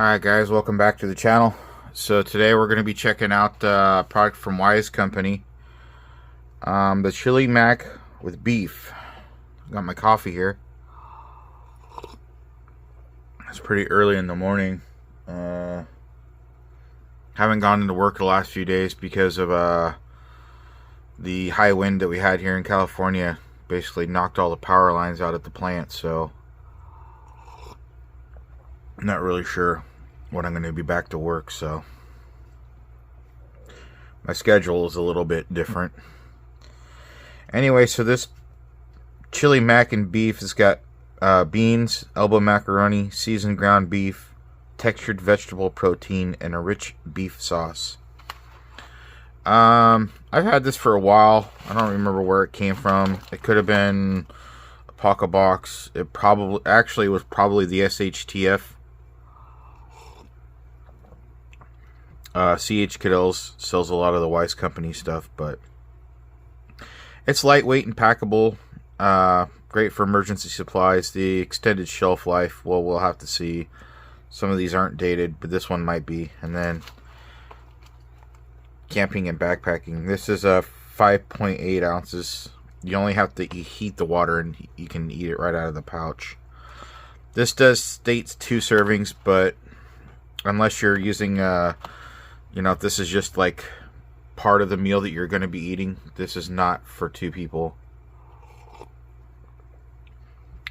Alright guys, welcome back to the channel. So today we're going to be checking out a product from Wise Company. The Chili Mac with beef. Got my coffee here. It's pretty early in the morning. Haven't gone into work the last few days because of the high wind that we had here in California. Basically knocked all the power lines out at the plant, so I'm not really sure when I'm going to be back to work, so my schedule is a little bit different. Anyway, so this chili mac and beef has got beans, elbow macaroni, seasoned ground beef, textured vegetable protein, and a rich beef sauce. I've had this for a while. I don't remember where it came from. It could have been a Paca box. It was probably the SHTF. CH Cadel's sells a lot of the Wise Company stuff, but it's lightweight and packable. Great for emergency supplies. The extended shelf life, well, we'll have to see. Some of these aren't dated, but this one might be. And then camping and backpacking. This is a 5.8 ounces. You only have to heat the water and you can eat it right out of the pouch. This states 2 servings, but unless you're using if this is just like part of the meal that you're going to be eating, this is not for 2 people.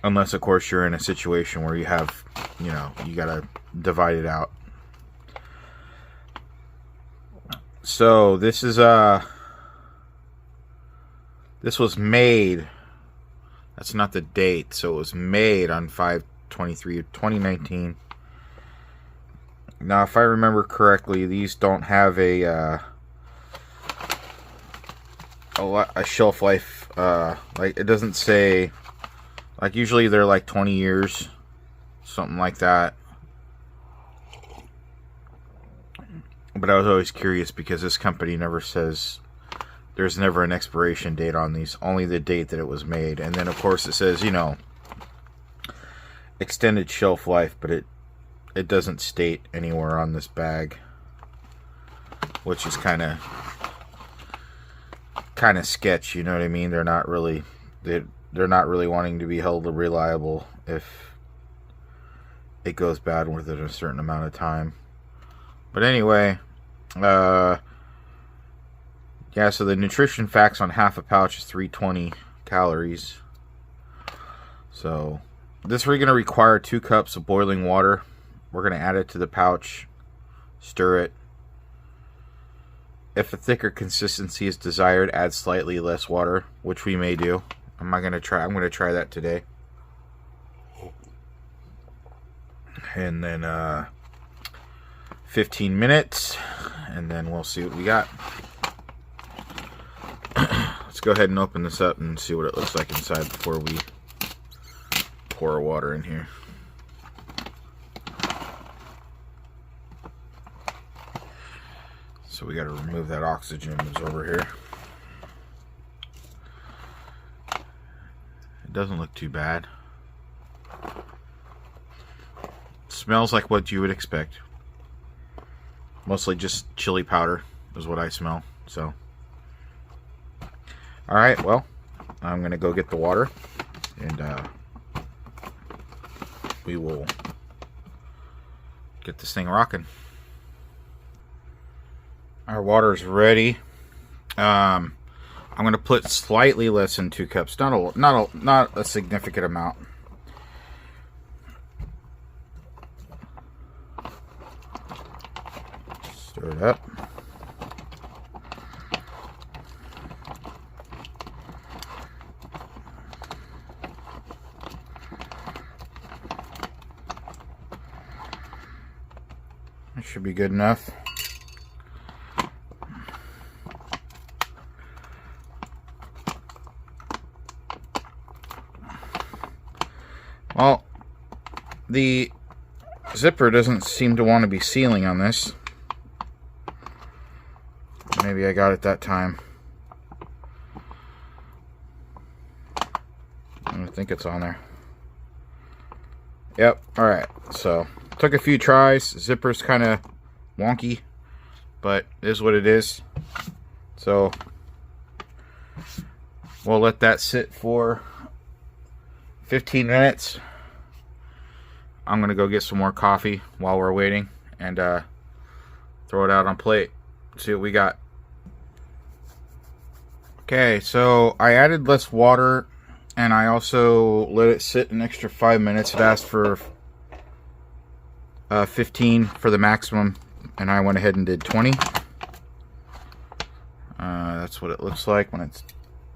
Unless, of course, you're in a situation where you have, you got to divide it out. So, this was made, that's not the date, so it was made on 5/23/2019. Now, if I remember correctly, these don't have a shelf life. Like, it doesn't say. Like, usually they're like 20 years, something like that. But I was always curious because this company never says. There's never an expiration date on these. Only the date that it was made, and then of course it says extended shelf life, but it doesn't state anywhere on this bag, which is kind of sketch. You know what I mean? They're not really wanting to be held reliable if it goes bad within a certain amount of time. But anyway, yeah. So the nutrition facts on half a pouch is 320 calories. So this we're going to require 2 cups of boiling water. We're going to add it to the pouch, stir it. If a thicker consistency is desired, add slightly less water, which we may do. I'm going to try that today. And then 15 minutes, and then we'll see what we got. Let's go ahead and open this up and see what it looks like inside before we pour our water in here. So we got to remove that oxygen that's over here. It doesn't look too bad. It smells like what you would expect. Mostly just chili powder is what I smell. So, alright, well, I'm going to go get the water, and we will get this thing rocking. Our water is ready. I'm going to put slightly less than 2 cups, not a significant amount. Stir it up. That should be good enough. Well, the zipper doesn't seem to want to be sealing on this. Maybe I got it that time. I think it's on there. Yep, alright, so Took a few tries. Zipper's kind of wonky, but it is what it is. So we'll let that sit for 15 minutes. I'm gonna go get some more coffee while we're waiting and throw it out on plate. See what we got. Okay, so I added less water and I also let it sit an extra 5 minutes. It asked for 15 for the maximum, and I went ahead and did 20. That's what it looks like when it's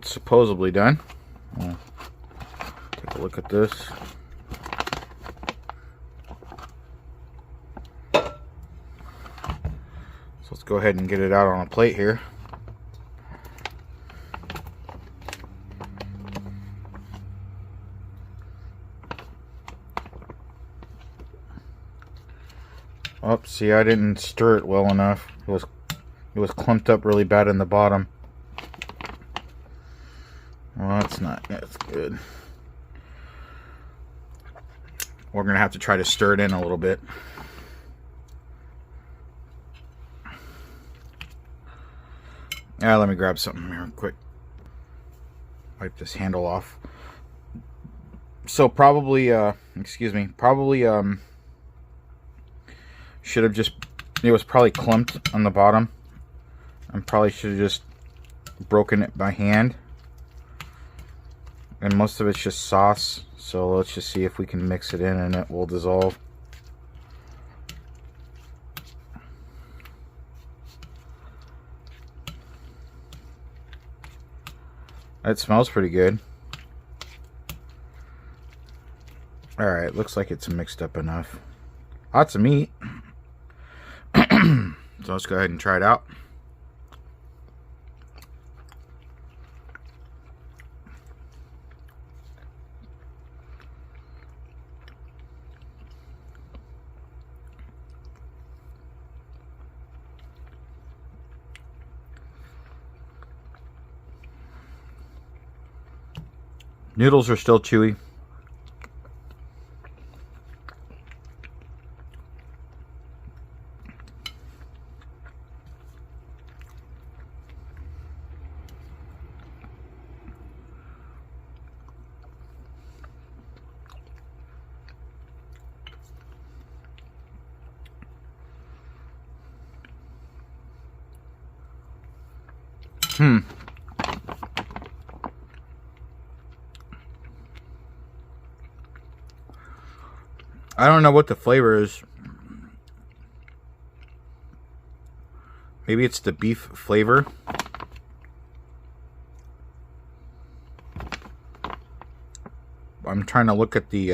supposedly done. We'll take a look at this. So let's go ahead and get it out on a plate here. Oh, see, I didn't stir it well enough. It was clumped up really bad in the bottom. Well, that's good. We're gonna have to try to stir it in a little bit. Let me grab something here quick. Wipe this handle off. So probably, should have just, it was probably clumped on the bottom. I probably should have just broken it by hand. And most of it's just sauce. So let's just see if we can mix it in and it will dissolve. It smells pretty good. Alright, looks like it's mixed up enough. Lots of meat. So let's go ahead and try it out. Noodles are still chewy. I don't know what the flavor is. Maybe it's the beef flavor. I'm trying to look at the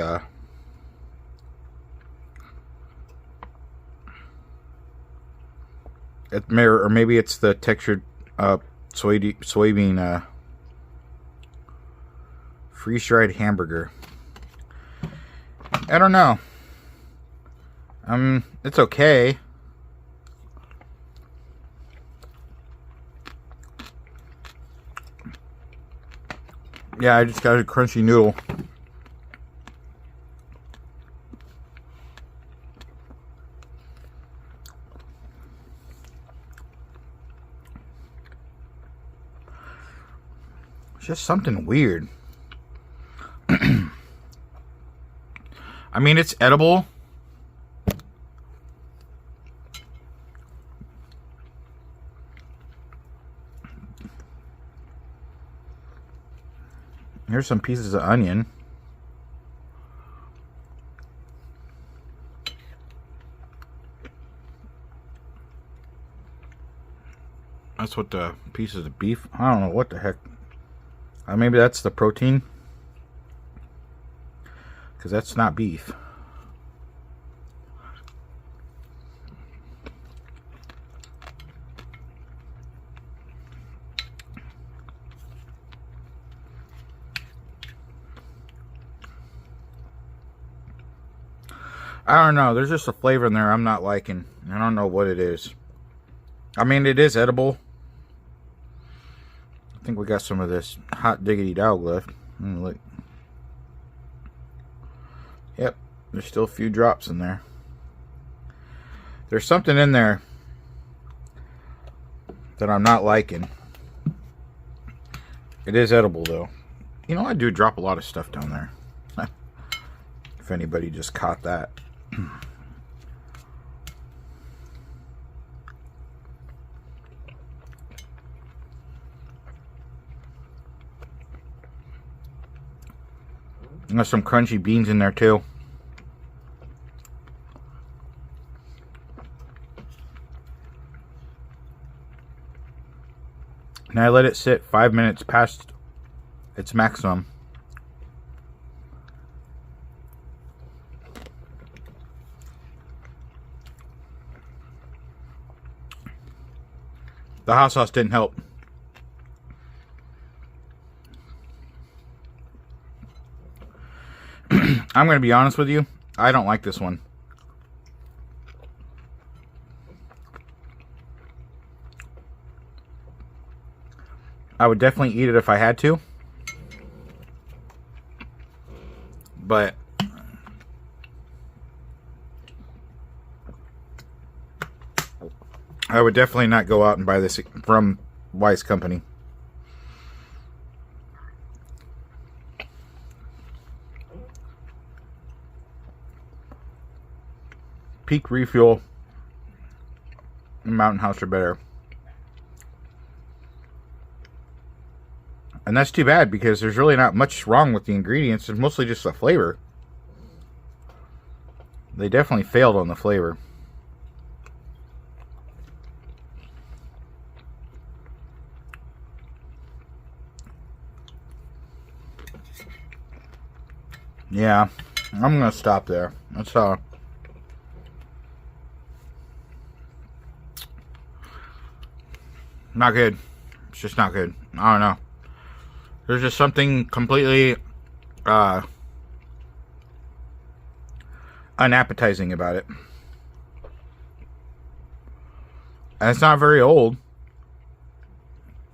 or maybe it's the textured soybean freeze-dried hamburger. I don't know. It's okay. Yeah, I just got a crunchy noodle. It's just something weird. I mean, it's edible. Here's some pieces of onion. That's what the pieces of beef. I don't know what the heck. Maybe that's the protein. Because that's not beef. I don't know. There's just a flavor in there I'm not liking. I don't know what it is. I mean, it is edible. I think we got some of this hot diggity dog left. Look. Yep, there's still a few drops in there. There's something in there that I'm not liking. It is edible though. You know, I do drop a lot of stuff down there. If anybody just caught that. There's some crunchy beans in there too. And I let it sit 5 minutes past its maximum. The hot sauce didn't help. I'm going to be honest with you. I don't like this one. I would definitely eat it if I had to. But I would definitely not go out and buy this from Wise Company. Peak Refuel and Mountain House are better. And that's too bad because there's really not much wrong with the ingredients. It's mostly just the flavor. They definitely failed on the flavor. Yeah, I'm gonna stop there. That's all. Not good. It's just not good. I don't know. There's just something completely unappetizing about it. And it's not very old.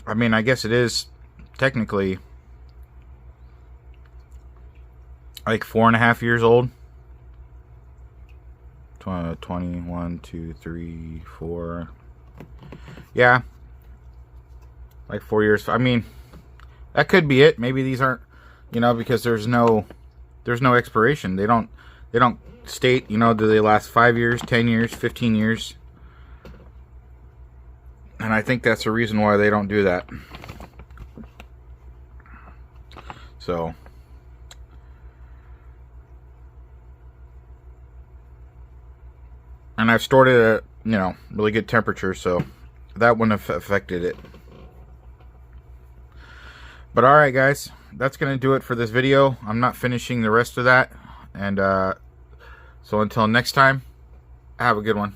I mean, I guess it is technically like 4.5 years old. 21, 2, 3, 4. Yeah. Like 4 years. I mean, that could be it. Maybe these aren't, you know, because there's no expiration. They don't state, you know, do they last 5 years, 10 years, 15 years? And I think that's the reason why they don't do that. So, and I've stored it at, you know, really good temperature, so that wouldn't have affected it. But alright guys, that's going to do it for this video. I'm not finishing the rest of that. And so until next time, have a good one.